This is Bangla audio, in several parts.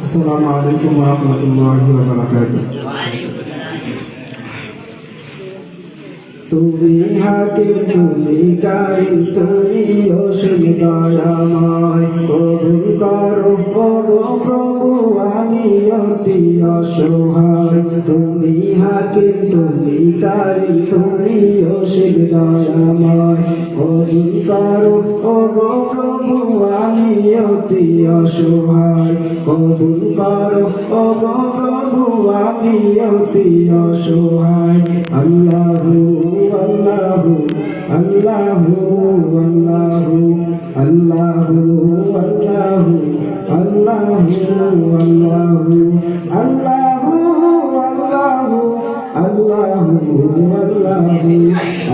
আসসালামু আলাইকুম ওয়া রাহমাতুল্লাহি ওয়া বারাকাতুহু। তুমি হাকিম, তুমি কারিম, তুমি অসীম দয়াময়। কবুল করো ওগো প্রভু, আমি অতি অসহায়। তুমি হাকিম, তুমি কারিম, তুমি অসীম দয়াময়। কবুল করো ওগো প্রভু, আমি অতি অসহায়। কবুল করো ওগো প্রভু, আমি অতি অসহায়। আল্লাহু আল্লাহু আল্লাহু আল্লাহু আল্লাহু আল্লাহু আল্লাহু আল্লাহু আল্লাহু আল্লাহু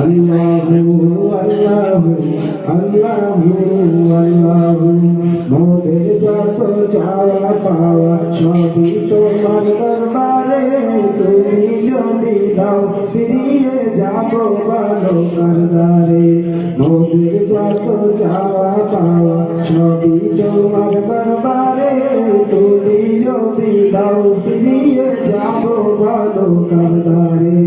আল্লাহু আল্লাহু আল্লাহু আল্লাহু। মোদের যত চাওয়া পাওয়া সবই তোমার দরবারে। তুমি যদি দাও ফিরিয়ে যাব ভালো কারদারে। মোদের যত চাওয়া পাওয়া সবই তোমার দরবারে। তুমি যদি দাও ফিরিয়ে যাব ভালো কারদারে।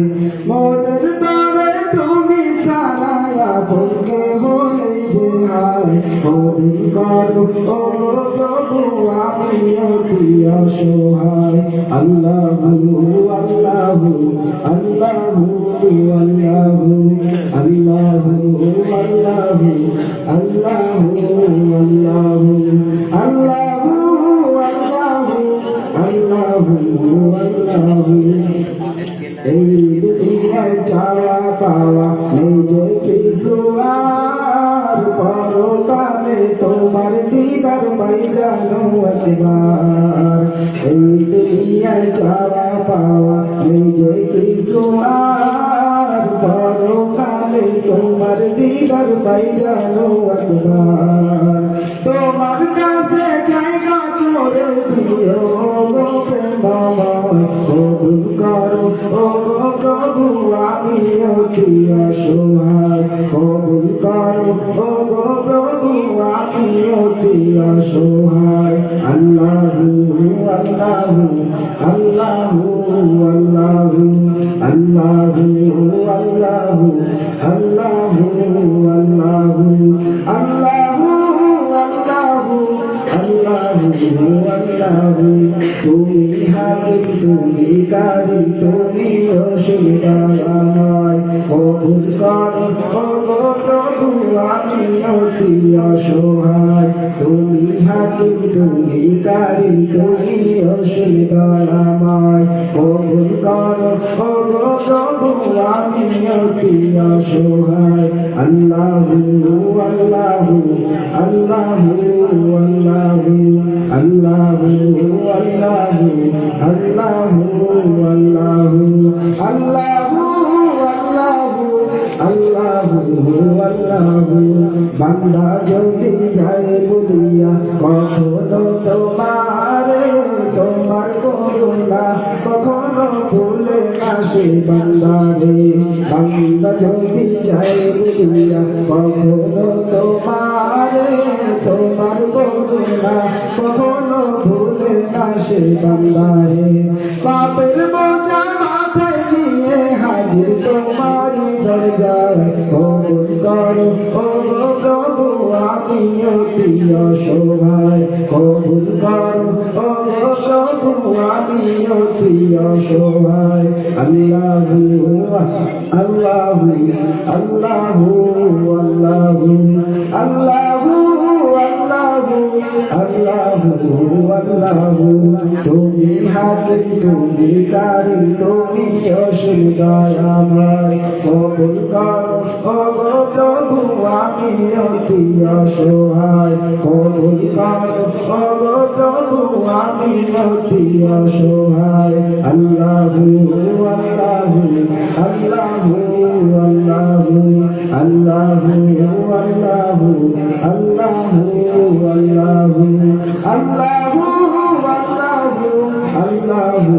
মোদের তরে তুমি ছাড়া আপন কেহ নেই যে হায়। কবুল করো ওগো প্রভু, আমি অতি অসহায়। আল্লাহু আল্লাহু আল্লাহু আল্লাহু আল্লাহু আল্লাহু আল্লাহু আল্লাহু আল্লাহু আল্লাহু আল্লাহু। এই দুনিয়ায় চাওয়া পাওয়া নেই যে কিছু আর। পরকালে তোমার দিদার পাই জানো একবার। এই দুনিয়ায় চাওয়া পাওয়া নেই যে কিছু আর। পরকালে তোমার দিদার পাই জানো একবার। তোমার কাছে জায়গা করে দিও গো প্রেমময়। কবুল করো ওগো প্রভু, আমি অতি অসহায়। কবুল করো ওগো প্রভু, আমি অতি অসহায়। আল্লাহু আল্লাহু আল্লাহু আল্লাহু আল্লাহু আল্লাহু আল্লাহু আল্লাহু আল্লাহু আল্লাহু আল্লাহু। তুমি হাকিম, তুমি কারিম, তুমি অসীম দয়াময়। কবুল করো ওগো প্রভু, আমি অতি অসহায়। তুমি হাকিম, তুমি কারিম, তুমি অসীম দয়াময়। কবুল করো ওগো প্রভু, আমি অতি অসহায়। আল্লাহু আল্লাহু আল্লাহু আল্লাহু আল্লাহু আল্লাহু আল্লাহু আল্লাহু আল্লাহু আল্লাহু আল্লাহু। বান্দা যদি যায় বলিয়া কখনো তোমারে, তোমার করুণা কখনো ভুলে না সে বান্দারে। বান্দা যদি যায় বলিয়া কখনো তোমারে, তোমার করুণা কখনো ভুলে না সে বান্দারে। পাপের বোঝা মাথায় নিয়ে হাজির তোমারই দরজায়। কবুল করো ওগো প্রভু, আমি অতি অসহায়। কবুল করো ওগো প্রভু, আমি অতি অসহায়। আল্লাহু আল্লাহু আল্লাহু আল্লাহু আল্লাহু আল্লাহু আল্লাহু। তুমি হাকিম, তুমি কারিম, তুমি অসীম দয়াময়। কবুল করো ওগো প্রভু, আমি অতি অসহায়। কবুল করো ওগো প্রভু, আমি অতি অসহায়। আল্লাহু আল্লাহু আল্লাহু আল্লাহু আল্লাহু আল্লাহু আল্লাহু আল্লাহু আল্লাহু আল্লাহু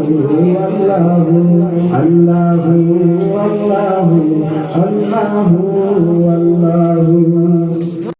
আল্লাহু আল্লাহু আল্লাহু আল্লাহু